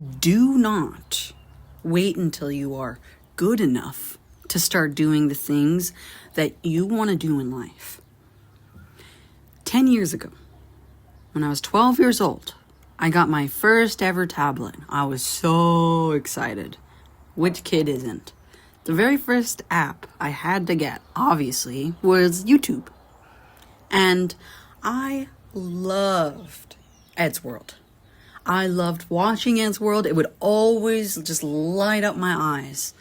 Do not wait until you are good enough to start doing the things that you want to do in life. 10 years ago, when I was 12 years old, I got my first ever tablet. I was so excited. Which kid isn't? The very first app I had to get, obviously, was YouTube. And I loved Ed's World. I loved watching Ed's World. It would always just light up my eyes.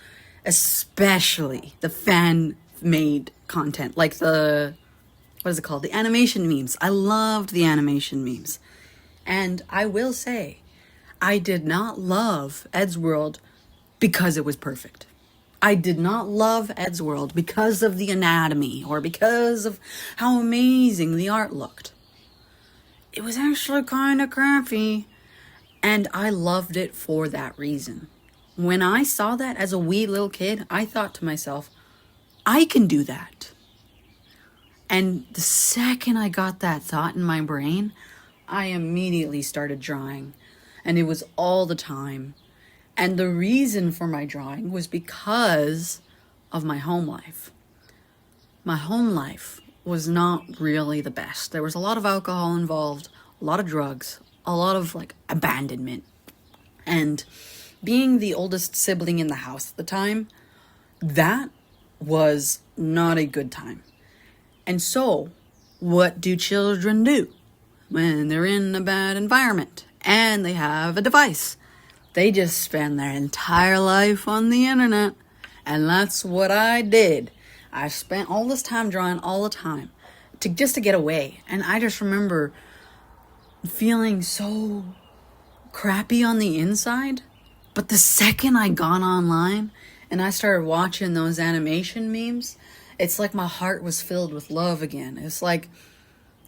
Especially the fan-made content. Like what is it called? The animation memes. I loved the animation memes. And I will say, I did not love Ed's World because it was perfect. I did not love Ed's World because of the anatomy or because of how amazing the art looked. It was actually kind of crappy, and I loved it for that reason. When I saw that as a wee little kid, I thought to myself, I can do that. And the second I got that thought in my brain, I immediately started drawing. And it was all the time. And the reason for my drawing was because of my home life. My home life was not really the best. There was a lot of alcohol involved, a lot of drugs, a lot of abandonment. And being the oldest sibling in the house at the time, that was not a good time. And so, what do children do when they're in a bad environment and they have a device? They just spend their entire life on the internet. And that's what I did. I spent all this time drawing all the time just to get away. And I just remember feeling so crappy on the inside. But the second I got online and I started watching those animation memes, it's like my heart was filled with love again. It's like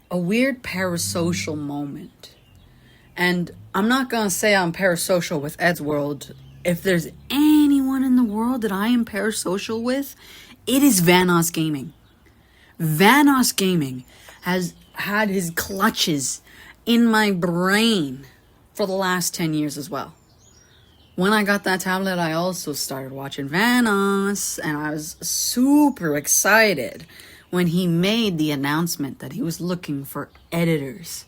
a weird parasocial moment. And I'm not going to say I'm parasocial with Ed's World. If there's anyone in the world that I am parasocial with, it is Vanoss Gaming. Vanoss Gaming has had his clutches in my brain for the last 10 years as well. When I got that tablet, I also started watching Vanoss, and I was super excited when he made the announcement that he was looking for editors.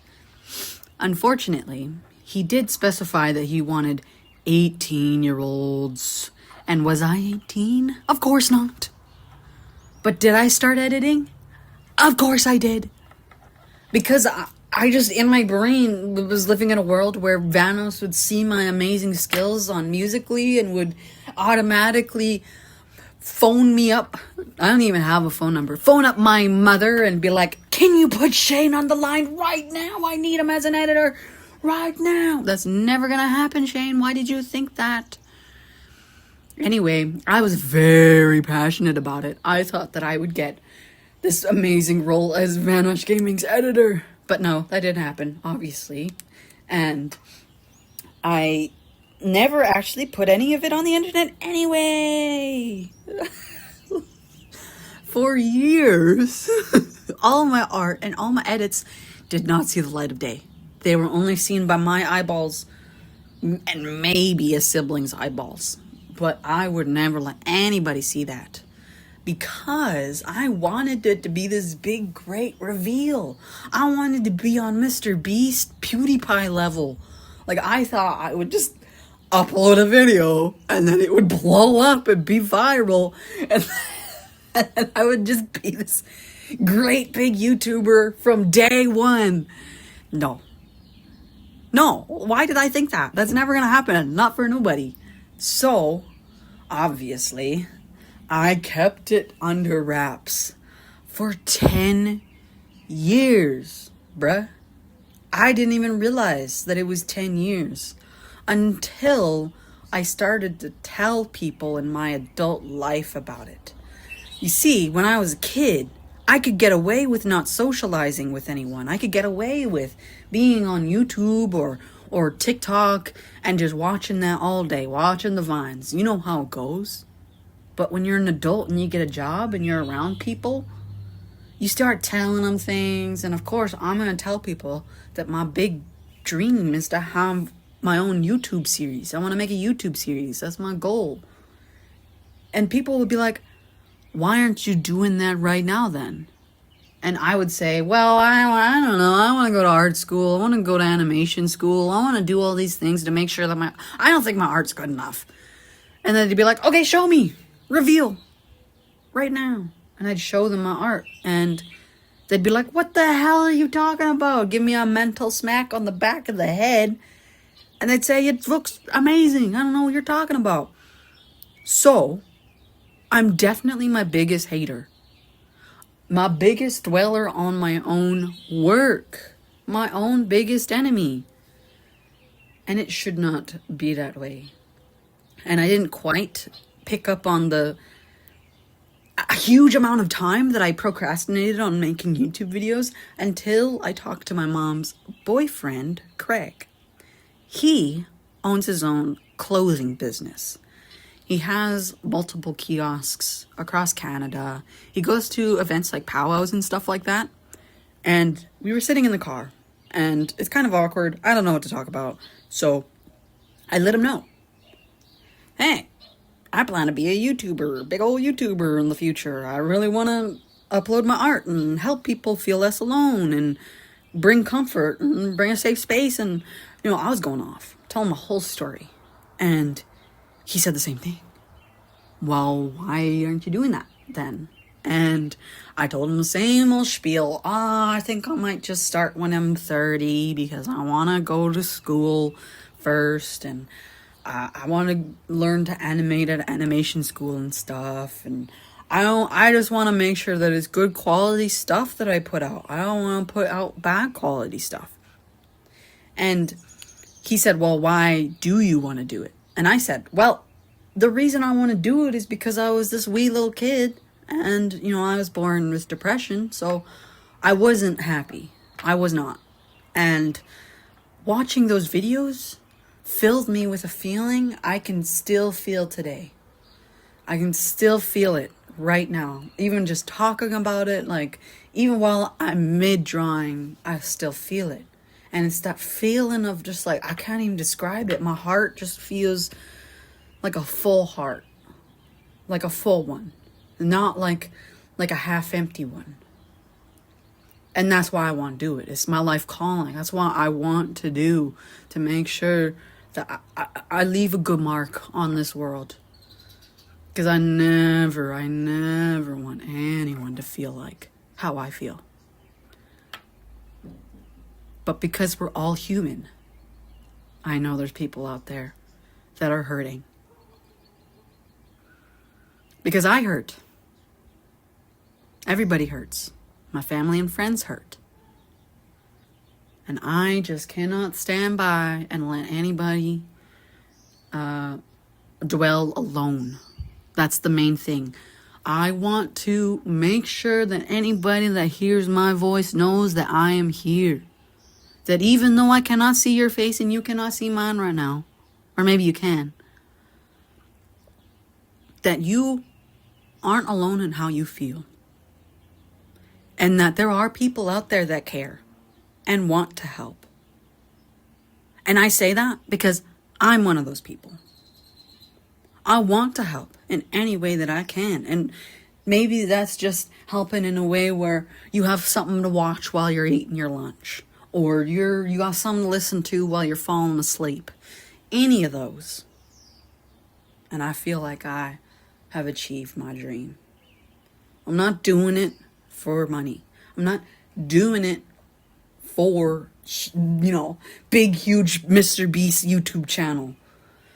Unfortunately, he did specify that he wanted 18-year-olds. And was I 18? Of course not. But did I start editing? Of course I did. Because I just, in my brain, was living in a world where Vanoss would see my amazing skills on Musical.ly and would automatically phone me up. I don't even have a phone number. Phone up my mother and be like, can you put Shane on the line right now? I need him as an editor right now. That's never gonna happen, Shane. Why did you think that? Anyway, I was very passionate about it. I thought that I would get this amazing role as Vanoss Gaming's editor. But no, that didn't happen, obviously. And I never actually put any of it on the internet anyway. For years, all my art and all my edits did not see the light of day. They were only seen by my eyeballs and maybe a sibling's eyeballs. But I would never let anybody see that. Because I wanted it to be this big, great reveal. I wanted to be on Mr. Beast PewDiePie level. I thought I would just upload a video and then it would blow up and be viral. And I would just be this great big YouTuber from day one. No. Why did I think that? That's never gonna happen. Not for nobody. So, obviously, I kept it under wraps for 10 years, bruh. I didn't even realize that it was 10 years until I started to tell people in my adult life about it. You see, when I was a kid, I could get away with not socializing with anyone. I could get away with being on YouTube or TikTok and just watching that all day, watching the vines. You know how it goes. But when you're an adult and you get a job and you're around people, you start telling them things. And of course, I'm going to tell people that my big dream is to have my own YouTube series. I want to make a YouTube series. That's my goal. And people would be like, why aren't you doing that right now then? And I would say, well, I don't know. I want to go to art school. I want to go to animation school. I want to do all these things to make sure that I don't think my art's good enough. And then they'd be like, okay, show me. Reveal. Right now. And I'd show them my art. And they'd be like, what the hell are you talking about? Give me a mental smack on the back of the head. And they'd say, it looks amazing. I don't know what you're talking about. So, I'm definitely my biggest hater. My biggest dweller on my own work. My own biggest enemy. And it should not be that way. And I didn't quite pick up on a huge amount of time that I procrastinated on making YouTube videos until I talked to my mom's boyfriend, Craig. He owns his own clothing business. He has multiple kiosks across Canada. He goes to events like powwows and stuff like that. And we were sitting in the car, and it's kind of awkward. I don't know what to talk about. So I let him know. Hey, I plan to be a YouTuber, big old YouTuber in the future. I really want to upload my art and help people feel less alone and bring comfort and bring a safe space. And, I was going off, telling him a whole story. And he said the same thing. Well, why aren't you doing that then? And I told him the same old spiel. I think I might just start when I'm 30 because I want to go to school first. And I want to learn to animate at animation school and stuff. And I just want to make sure that it's good quality stuff that I put out. I don't want to put out bad quality stuff. And he said, well, why do you want to do it? And I said, well, the reason I want to do it is because I was this wee little kid and, I was born with depression. So I wasn't happy. I was not. And watching those videos filled me with a feeling I can still feel today. I can still feel it right now. Even just talking about it, like even while I'm mid-drawing, I still feel it. And it's that feeling of just like, I can't even describe it. My heart just feels like a full heart. Like a full one. Not like a half-empty one. And that's why I want to do it. It's my life calling. That's what I want to do. To make sure that I leave a good mark on this world. Because I never want anyone to feel like how I feel. But because we're all human, I know there's people out there that are hurting. Because I hurt. Everybody hurts. My family and friends hurt. And I just cannot stand by and let anybody dwell alone. That's the main thing. I want to make sure that anybody that hears my voice knows that I am here. That even though I cannot see your face and you cannot see mine right now, or maybe you can, that you aren't alone in how you feel. And that there are people out there that care and want to help. And I say that because I'm one of those people. I want to help in any way that I can. And maybe that's just helping in a way where you have something to watch while you're eating your lunch. Or you got something to listen to while you're falling asleep. Any of those. And I feel like I have achieved my dream. I'm not doing it for money. I'm not doing it for, big, huge Mr. Beast YouTube channel.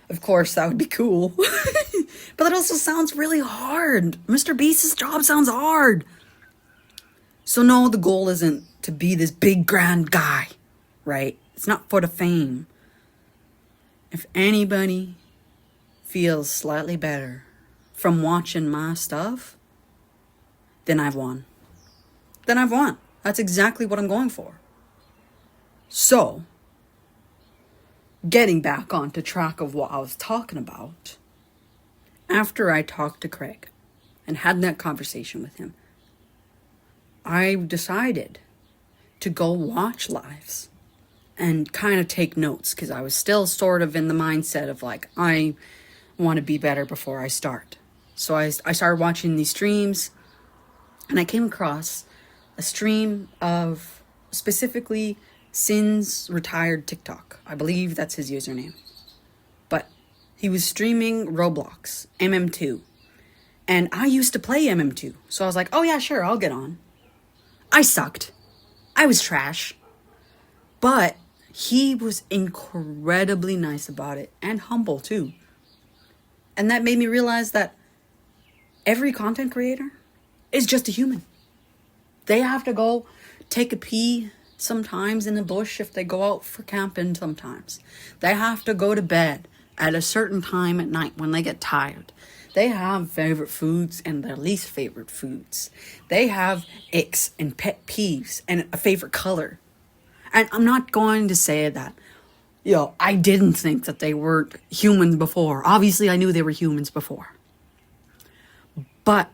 Of course, that would be cool. But that also sounds really hard. Mr. Beast's job sounds hard. So no, the goal isn't to be this big, grand guy, right? It's not for the fame. If anybody feels slightly better from watching my stuff, then I've won. Then I've won. That's exactly what I'm going for. So, getting back onto track of what I was talking about, after I talked to Craig and had that conversation with him, I decided to go watch lives and kind of take notes, because I was still sort of in the mindset of like, I want to be better before I start. So I started watching these streams, and I came across a stream of specifically Sin's retired TikTok. I believe that's his username. But he was streaming Roblox, MM2. And I used to play MM2. So I was like, oh yeah, sure, I'll get on. I sucked. I was trash. But he was incredibly nice about it, and humble too. And that made me realize that every content creator is just a human. They have to go take a pee sometimes in the bush if they go out for camping sometimes. They have to go to bed at a certain time at night when they get tired. They have favorite foods and their least favorite foods. They have icks and pet peeves and a favorite color. And I'm not going to say that, I didn't think that they weren't humans before. Obviously, I knew they were humans before. But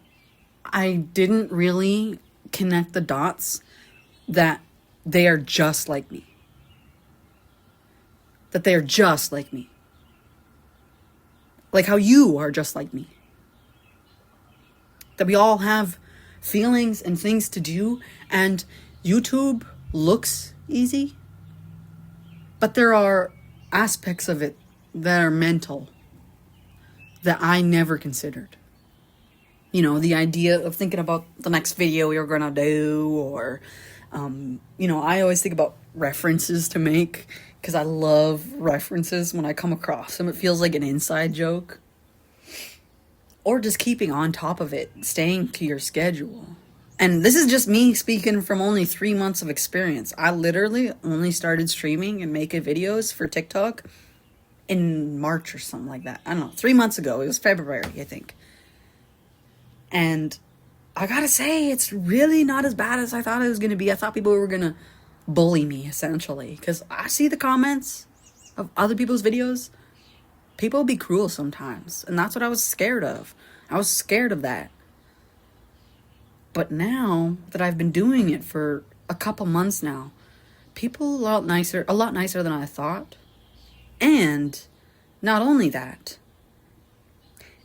I didn't really connect the dots that they are just like me. That they are just like me. Like how you are just like me. That we all have feelings and things to do, and YouTube looks easy, but there are aspects of it that are mental that I never considered. The idea of thinking about the next video you're gonna do, or I always think about references to make, because I love references when I come across them. It feels like an inside joke. Or just keeping on top of it, staying to your schedule. And this is just me speaking from only 3 months of experience. I literally only started streaming and making videos for TikTok in March or something like that. I don't know, 3 months ago. It was February, I think. And I gotta say, it's really not as bad as I thought it was gonna be. I thought people were gonna bully me, essentially. Because I see the comments of other people's videos. People be cruel sometimes. And that's what I was scared of. I was scared of that. But now that I've been doing it for a couple months now, people a lot nicer than I thought. And not only that,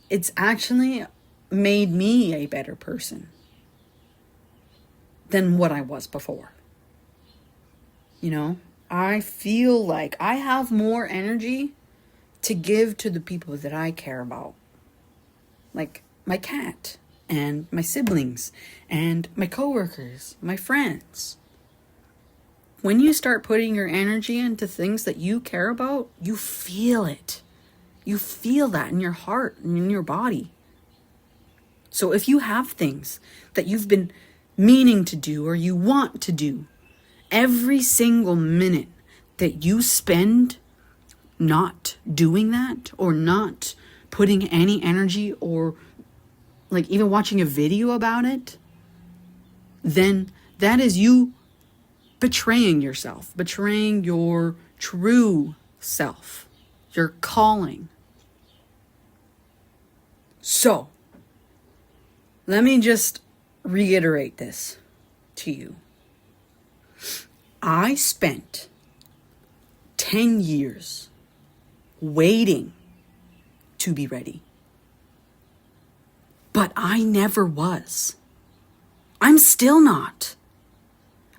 it's actually made me a better person than what I was before. I feel like I have more energy to give to the people that I care about. Like my cat, and my siblings, and my coworkers, my friends. When you start putting your energy into things that you care about, you feel it. You feel that in your heart and in your body. So if you have things that you've been meaning to do or you want to do, every single minute that you spend not doing that, or not putting any energy, or like even watching a video about it, then that is you betraying yourself, betraying your true self, your calling. So, let me just reiterate this to you. I spent 10 years waiting to be ready. But I never was. I'm still not.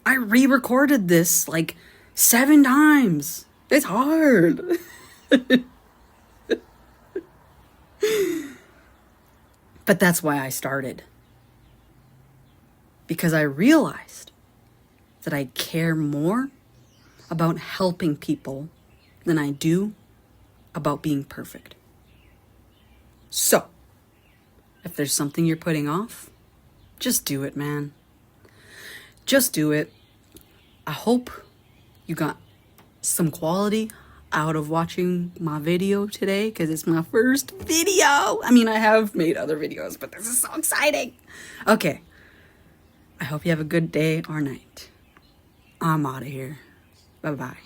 I re-recorded this like 7 times. It's hard. But that's why I started. Because I realized that I care more about helping people than I do about being perfect. So, if there's something you're putting off, just do it, man. Just do it. I hope you got some quality out of watching my video today, because it's my first video. I mean, I have made other videos, but this is so exciting. Okay. I hope you have a good day or night. I'm out of here. Bye-bye.